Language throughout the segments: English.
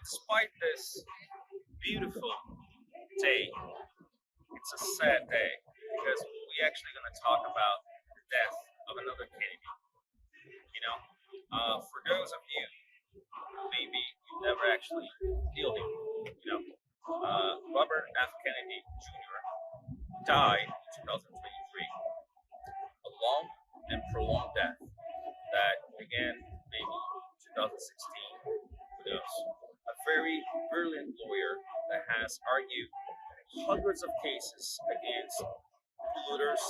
despite this beautiful day, it's a sad day because we're actually going to talk about the death of another Kennedy. For those of you maybe you never actually killed him, Robert F. Kennedy Jr. died in 2023, a long and prolonged death that began maybe 2016. Who knows? A very brilliant lawyer that has argued hundreds of cases against polluters,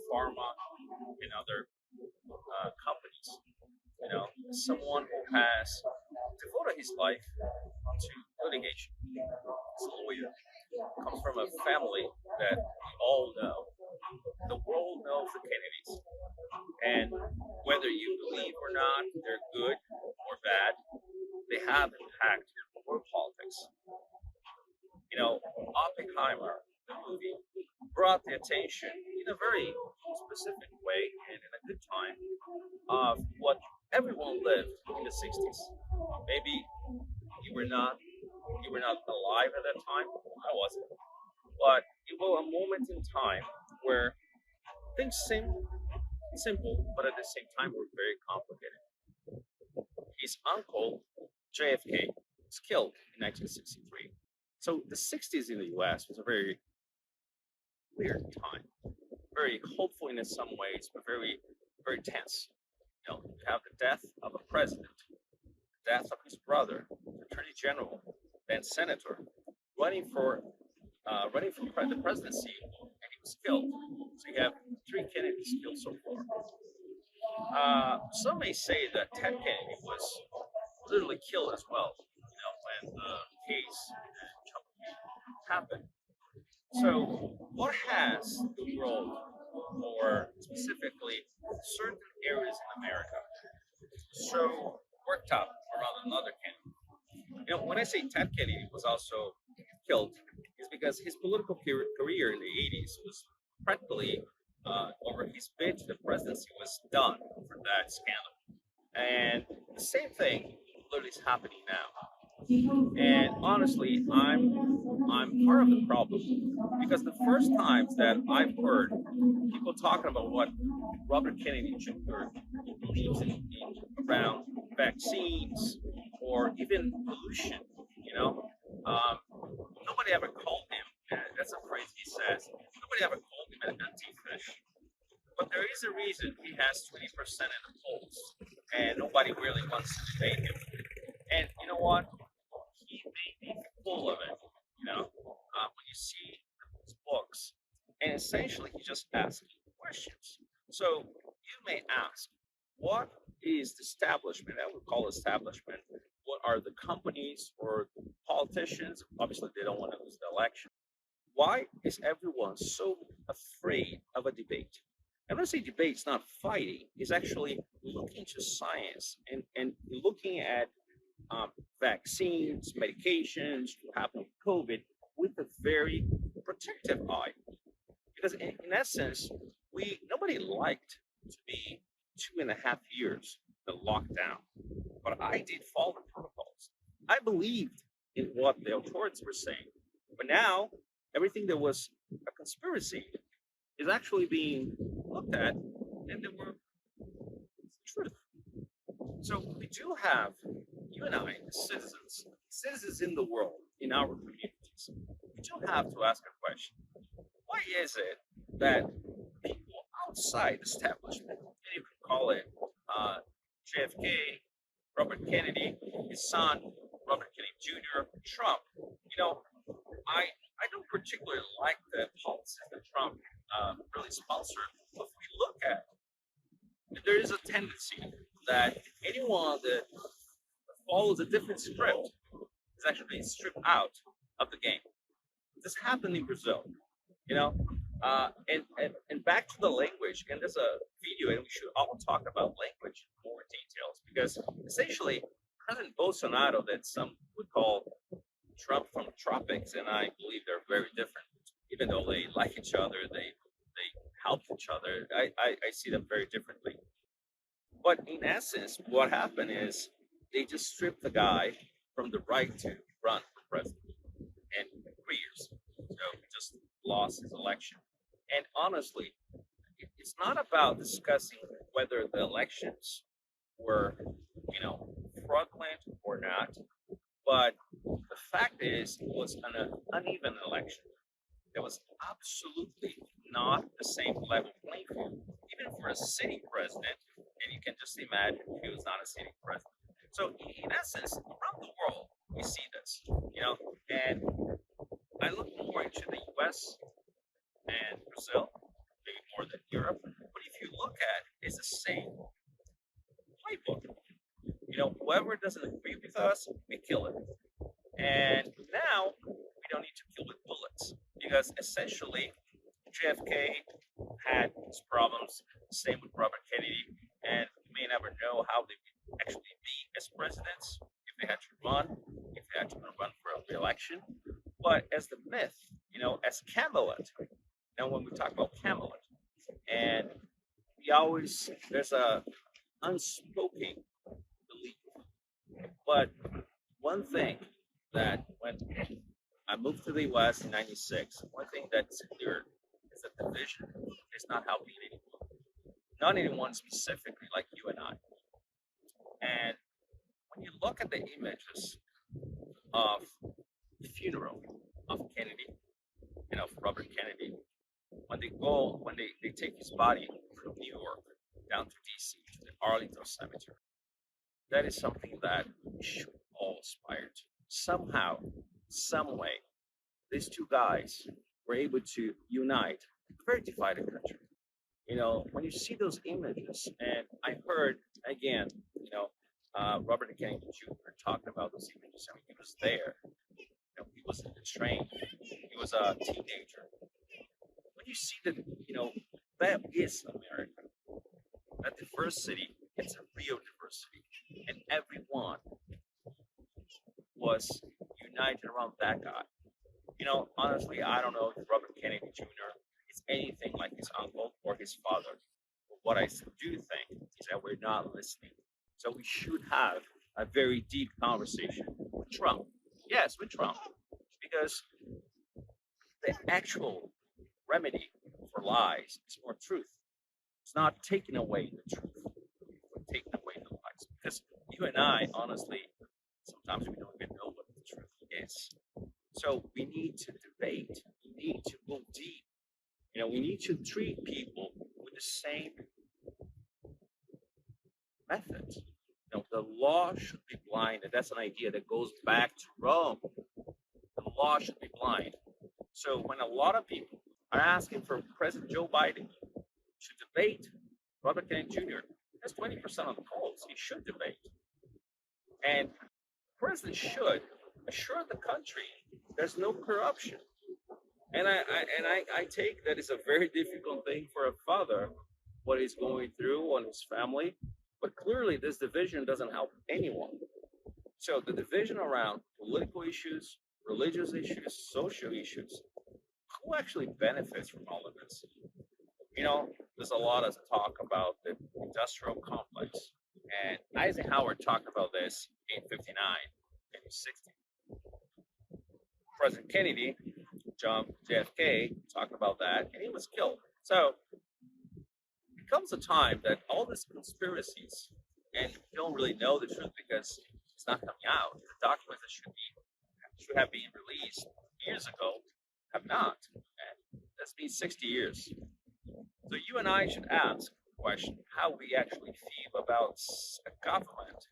pharma, and other companies. Someone who has devoted his life to litigation. This lawyer comes from a family that we all know. The world knows the Kennedys. And whether you believe or not they're good or bad, they have impacted world politics. Oppenheimer, the movie, brought the attention in a very specific way and in a good time of what everyone lived in the 60s. Maybe you were not alive at that time. I wasn't. But it was a moment in time where things seemed simple, but at the same time were very complicated. His uncle, JFK, was killed in 1963. So the 60s in the US was a very weird time, very hopeful in some ways, but very, very tense. You have the death of a president, the death of his brother, attorney general, then senator, running for the presidency, and he was killed. So you have 3 Kennedys killed so far. Some may say that Ted Kennedy was literally killed as well, when the case happened. So what has the world, or specifically certain areas in America, so worked up around another Kennedy? When I say Ted Kennedy was also killed, is because his political career in the 80s was practically over his bid to the presidency was done for that scandal. And the same thing literally is happening now. And honestly, I'm part of the problem because the first times that I've heard people talking about what Robert Kennedy Jr. believes in around vaccines or even pollution, nobody ever called him. That's a phrase he says. Nobody ever called him an anti-fish. But there is a reason he has 20% in the polls, and nobody really wants to debate him. And you know what? He may be full of it, when you see his books. And essentially, he just asks questions. So you may ask, what is the establishment? I would call establishment. What are the companies or politicians? Obviously, they don't want to lose the election. Why is everyone so afraid of a debate? And when I say debate, it's not fighting. It's actually looking to science and looking at vaccines, medications, what happened with COVID, with a very protective eye. Because in essence, nobody liked to be 2.5 years in lockdown. But I did follow the protocols. I believed in what the authorities were saying. But now, everything that was a conspiracy is actually being looked at, and there were truth. So we do have, you and I, citizens in the world, in our communities, we do have to ask a question. Why is it that people outside the establishment, and you can call it JFK, Robert Kennedy, his son, Robert Kennedy Jr., Trump, I don't particularly like the policies that Trump really sponsored, but if we look at it, there is a tendency that anyone that follows a different script is actually being stripped out of the game. This happened in Brazil, and back to the language, and there's a video, and we should all talk about language in more details, because essentially President Bolsonaro, that some would call Trump from the tropics, and I believe they're very different. Even though they like each other, they help each other. I see them very differently. But in essence, what happened is they just stripped the guy from the right to run for president in 3 years. So he just lost his election. And honestly, it's not about discussing whether the elections were, fraudulent or not, but the fact is it was an uneven election. There was absolutely not the same level playing field, even for a sitting president. And you can just imagine if he was not a sitting president. So, in essence, around the world, we see this, and I look more into the US and Brazil, maybe more than Europe. But if you look at it, it's the same playbook. Whoever doesn't agree with us, we kill it. And now we don't need to kill with bullets because essentially JFK had his problems, same with Robert Kennedy, and we may never know how they would actually be as presidents if they had to run, if they had to run for a re-election. But as the myth, as Camelot, when we talk about Camelot, and there's a unspoken belief. But one thing that when I moved to the US in '96, one thing that's clear is that division is not helping anyone. Not anyone specifically like you and I. And when you look at the images of the funeral of Kennedy, of Robert Kennedy, when they take his body from New York down to DC to the Arlington Cemetery, that is something that we should all aspire to. Somehow, some way, these two guys were able to unite a very divided country. When you see those images, and I heard again, Robert Kennedy Jr. talking about those images. I mean, he was there. He was in the train. He was a teenager. When you see that, that is America. That diversity, it's a real diversity, and everyone was united around that guy. Honestly, I don't know if Robert Kennedy Jr. is anything like his uncle or his father. But what I do think is that we're not listening. So we should have a very deep conversation with Trump. Yes, with Trump. Because the actual remedy for lies is more truth. It's not taking away the truth, but taking away the lies. Because you and I, honestly, sometimes we don't even know what the truth is. So we need to debate. We need to go deep. We need to treat people with the same methods. The law should be blind, and that's an idea that goes back to Rome. The law should be blind. So when a lot of people are asking for President Joe Biden to debate Robert Kennedy Jr., that's 20% of the polls. He should debate. And the president should assure the country there's no corruption. And I take that it's a very difficult thing for a father, what he's going through on his family. But clearly, this division doesn't help anyone. So the division around political issues, religious issues, social issues, who actually benefits from all of this? There's a lot of talk about the industrial complex. And Eisenhower talked about this in 59 and 60. President Kennedy, John JFK, talked about that, and he was killed. So it comes a time that all these conspiracies, and you don't really know the truth because it's not coming out. The documents that should have been released years ago have not. And that's been 60 years. So you and I should ask the question how we actually feel about a government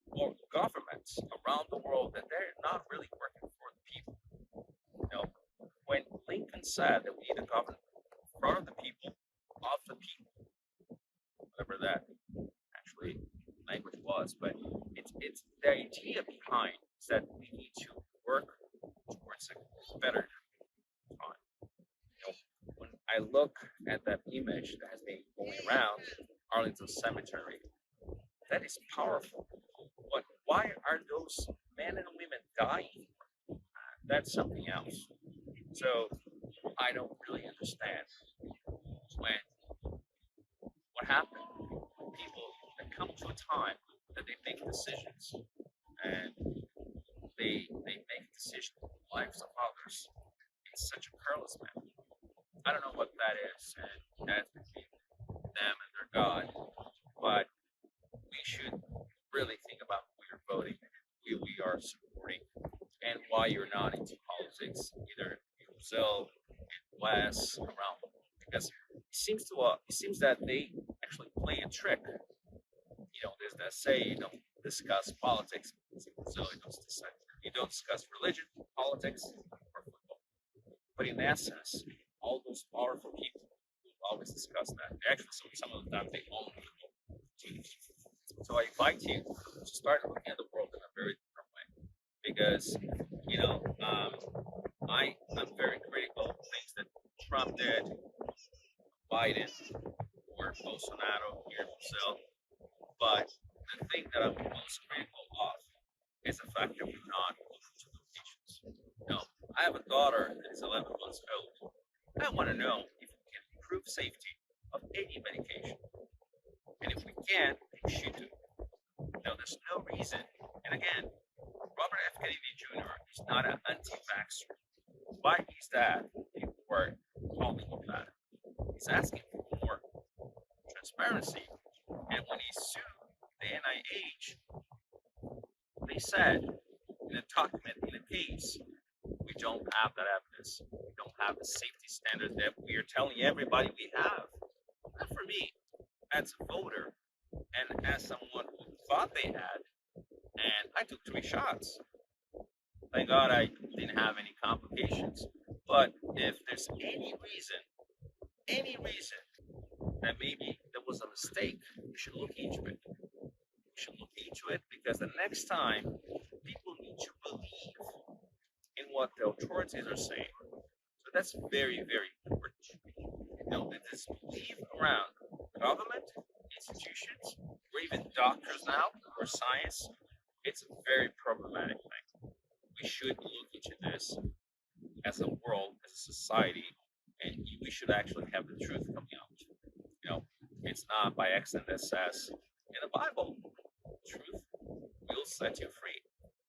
or governments around the world that they're not really working for the people. When Lincoln said that we need a government for the people, of the people, whatever that actually language was, but it's the idea behind is that we need to work towards a better time. When I look at that image that has been going around Arlington Cemetery, that is powerful. But why are those men and women dying? That's something else. So I don't really understand what happened. People that come to a time that they make decisions, and I don't know what that is, and that's between them and their God. But we should really think about who you're voting, who we are supporting, and why you're not into politics, either in Brazil, in the West, around the world. Because it seems that they actually play a trick. There's that say you don't discuss politics. In Brazil, you don't discuss religion, politics, or football. But in essence, all those powerful people will always discuss that. Actually, some of the time they own teams. So I invite you to start looking at the world in a very different way because I'm very critical of things that Trump did, Biden, or Bolsonaro here in Brazil. But the thing that I'm most critical of is the fact that we're not looking to locations. I have a daughter that is 11 months old. I want to know if we can improve safety of any medication. And if we can, we should do. There's no reason. And again, Robert F. Kennedy Jr. is not an anti-vaxxer. Why is that for calling him that? He's asking for more transparency. And when he sued the NIH, they said in a document, in a case, we don't have that evidence. We don't have the safety standards that we are telling everybody we have. Not for me, as a voter, and as someone who thought they had, and I took 3 shots. Thank God I didn't have any complications. But if there's any reason that maybe there was a mistake, we should look into it. We should look into it because the next time people need to believe in what the authorities are saying. So that's very, very important. This belief around government, institutions, or even doctors now, or science, it's a very problematic thing. We should look into this as a world, as a society, and we should actually have the truth coming out. It's not by accident that says in the Bible, truth will set you free.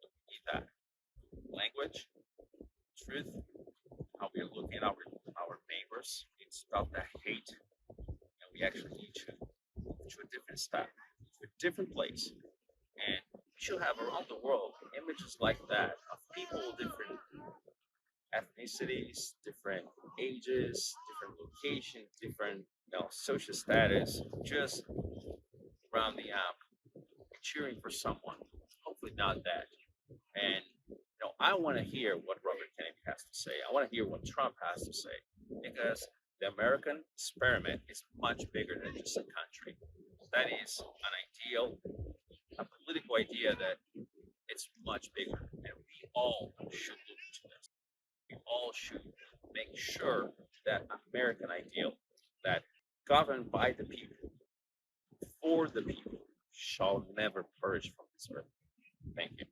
We need that. Language, truth, how we're looking at our neighbors, it's about that hate. And we actually need to move to a different step, to a different place. And we should have around the world images like that of people with different ethnicities, different ages, different locations, different social status, just rounding up, cheering for someone. Hopefully not that. And I want to hear what Robert Kennedy has to say. I want to hear what Trump has to say because the American experiment is much bigger than just a country. That is an ideal, a political idea that it's much bigger, and we all should look into this. We all should make sure that American ideal, that governed by the people, for the people, shall never perish from this earth. Thank you.